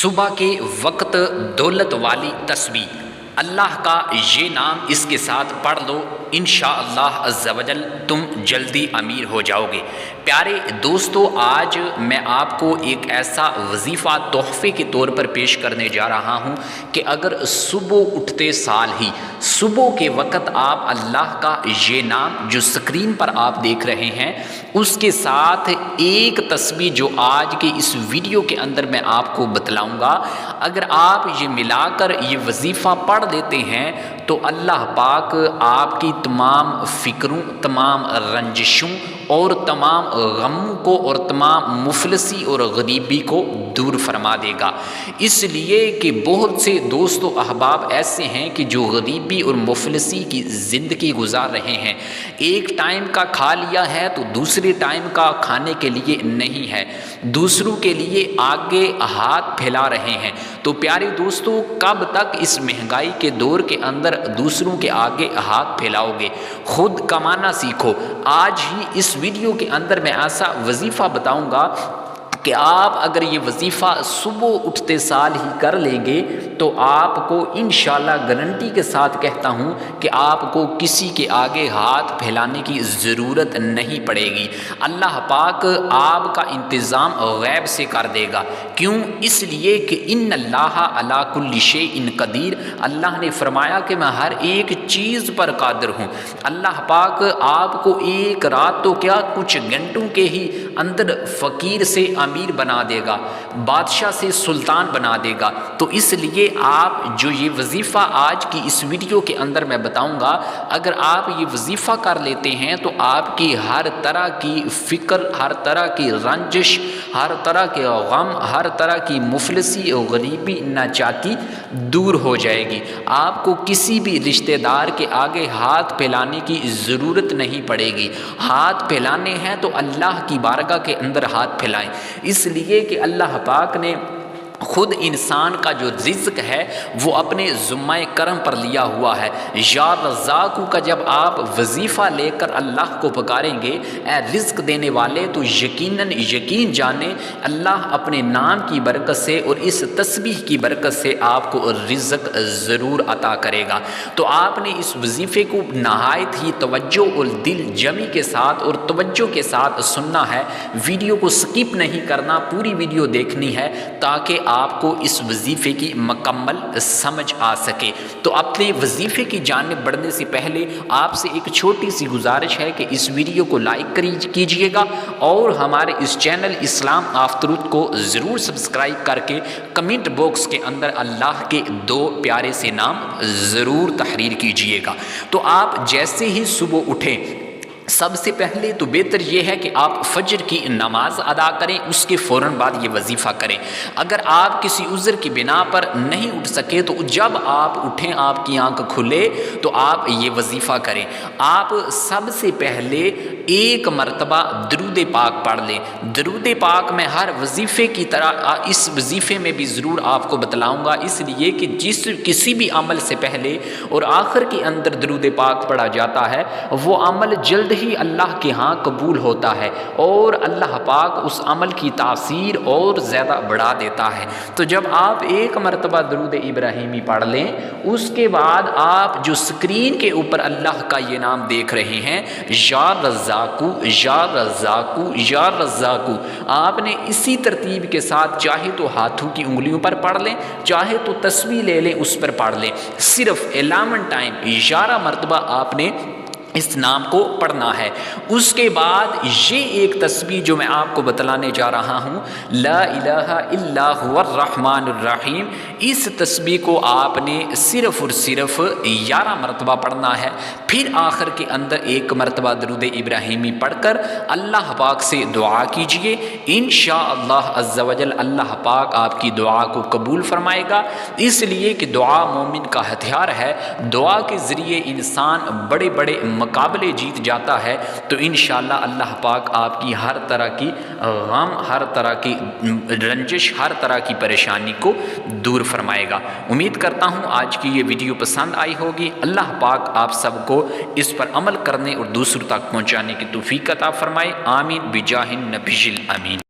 صبح کے وقت دولت والی تسبیح، اللہ کا یہ نام اس کے ساتھ پڑھ لو، انشاءاللہ عز و جل تم جلدی امیر ہو جاؤ گے۔ پیارے دوستو، آج میں آپ کو ایک ایسا وظیفہ تحفے کے طور پر پیش کرنے جا رہا ہوں کہ اگر صبح اٹھتے سال ہی صبح کے وقت آپ اللہ کا یہ نام جو سکرین پر آپ دیکھ رہے ہیں اس کے ساتھ ایک تسبیح جو آج کے اس ویڈیو کے اندر میں آپ کو بتلاؤں گا، اگر آپ یہ ملا کر یہ وظیفہ پڑھ لیتے ہیں تو اللہ پاک آپ کی تمام فکروں، تمام رنجشوں اور تمام غموں کو اور تمام مفلسی اور غریبی کو دور فرما دے گا۔ اس لیے کہ بہت سے دوست و احباب ایسے ہیں کہ جو غریبی اور مفلسی کی زندگی گزار رہے ہیں، ایک ٹائم کا کھا لیا ہے تو دوسرے ٹائم کا کھانے کے لیے نہیں ہے، دوسروں کے لیے آگے ہاتھ پھیلا رہے ہیں۔ تو پیارے دوستو، کب تک اس مہنگائی کے دور کے اندر دوسروں کے آگے ہاتھ پھیلاؤ گے؟ خود کمانا سیکھو۔ آج ہی اس ویڈیو کے اندر میں ایسا وظیفہ بتاؤں گا کہ آپ اگر یہ وظیفہ صبح اٹھتے سال ہی کر لیں گے تو آپ کو انشاءاللہ گارنٹی کے ساتھ کہتا ہوں کہ آپ کو کسی کے آگے ہاتھ پھیلانے کی ضرورت نہیں پڑے گی۔ اللہ پاک آپ کا انتظام غیب سے کر دے گا۔ کیوں؟ اس لیے کہ ان اللہ علی کل شیء قدیر، اللہ نے فرمایا کہ میں ہر ایک چیز پر قادر ہوں۔ اللہ پاک آپ کو ایک رات تو کیا کچھ گھنٹوں کے ہی اندر فقیر سے امیر بنا دے گا، بادشاہ سے سلطان بنا دے گا۔ تو اس لیے آپ جو یہ وظیفہ آج کی اس ویڈیو کے اندر میں بتاؤں گا، اگر آپ یہ وظیفہ کر لیتے ہیں تو آپ کی ہر طرح کی فکر، ہر طرح کی رنجش، ہر طرح کے غم، ہر طرح کی مفلسی اور غریبی ناچاکی دور ہو جائے گی۔ آپ کو کسی بھی رشتہ دار کے آگے ہاتھ پھیلانے کی ضرورت نہیں پڑے گی۔ ہاتھ پھیلانے ہیں تو اللہ کی بارگاہ کے اندر ہاتھ پھیلائیں، اس لیے کہ اللہ پاک نے خود انسان کا جو رزق ہے وہ اپنے ذمہ کرم پر لیا ہوا ہے۔ یا رزاق کا جب آپ وظیفہ لے کر اللہ کو پکاریں گے، اے رزق دینے والے، تو یقین جانیں اللہ اپنے نام کی برکت سے اور اس تسبیح کی برکت سے آپ کو رزق ضرور عطا کرے گا۔ تو آپ نے اس وظیفے کو نہایت ہی توجہ اور دل جمی کے ساتھ اور توجہ کے ساتھ سننا ہے، ویڈیو کو سکپ نہیں کرنا، پوری ویڈیو دیکھنی ہے تاکہ آپ کو اس وظیفے کی مکمل سمجھ آ سکے۔ تو اپنے وظیفے کی جانب بڑھنے سے پہلے آپ سے ایک چھوٹی سی گزارش ہے کہ اس ویڈیو کو لائک کیجئے گا اور ہمارے اس چینل اسلام آف ٹروتھ کو ضرور سبسکرائب کر کے کمنٹ باکس کے اندر اللہ کے دو پیارے سے نام ضرور تحریر کیجئے گا۔ تو آپ جیسے ہی صبح اٹھیں، سب سے پہلے تو بہتر یہ ہے کہ آپ فجر کی نماز ادا کریں، اس کے فوراً بعد یہ وظیفہ کریں۔ اگر آپ کسی عذر کی بنا پر نہیں اٹھ سکے تو جب آپ اٹھیں، آپ کی آنکھ کھلے تو آپ یہ وظیفہ کریں۔ آپ سب سے پہلے ایک مرتبہ درود پاک پڑھ لیں۔ درود پاک میں ہر وظیفے کی طرح اس وظیفے میں بھی ضرور آپ کو بتلاؤں گا، اس لیے کہ کسی بھی عمل سے پہلے اور آخر کے اندر درود پاک پڑھا جاتا ہے وہ عمل جلد ہی اللہ کے ہاں قبول ہوتا ہے اور اللہ پاک اس عمل کی تاثیر اور زیادہ بڑھا دیتا ہے۔ تو جب آپ ایک مرتبہ درود ابراہیمی پڑھ لیں، اس کے بعد آپ جو سکرین کے اوپر اللہ کا یہ نام دیکھ رہے ہیں، یا رزاقو یا رزاقو یا رزاقو، آپ نے اسی ترتیب کے ساتھ چاہے تو ہاتھوں کی انگلیوں پر پڑھ لیں، چاہے تو تسبیح لے لیں اس پر پڑھ لیں، صرف 11 ٹائم 11 مرتبہ آپ نے اس نام کو پڑھنا ہے۔ اس کے بعد یہ ایک تسبیح جو میں آپ کو بتلانے جا رہا ہوں، لا الہ الا هو الرحمن الرحیم، اس تسبیح کو آپ نے صرف اور صرف 11 مرتبہ پڑھنا ہے۔ پھر آخر کے اندر ایک مرتبہ درود ابراہیمی پڑھ کر اللہ پاک سے دعا کیجئے، انشاءاللہ عز و جل اللہ پاک آپ کی دعا کو قبول فرمائے گا، اس لیے کہ دعا مومن کا ہتھیار ہے۔ دعا کے ذریعے انسان بڑے بڑے مقابلے جیت جاتا ہے۔ تو انشاءاللہ اللہ پاک آپ کی ہر طرح کی غم، ہر طرح کی رنجش، ہر طرح کی پریشانی کو دور فرمائے گا۔ امید کرتا ہوں آج کی یہ ویڈیو پسند آئی ہوگی۔ اللہ پاک آپ سب کو اس پر عمل کرنے اور دوسروں تک پہنچانے کی توفیق عطا فرمائے۔ آمین بجاہ النبی الامین۔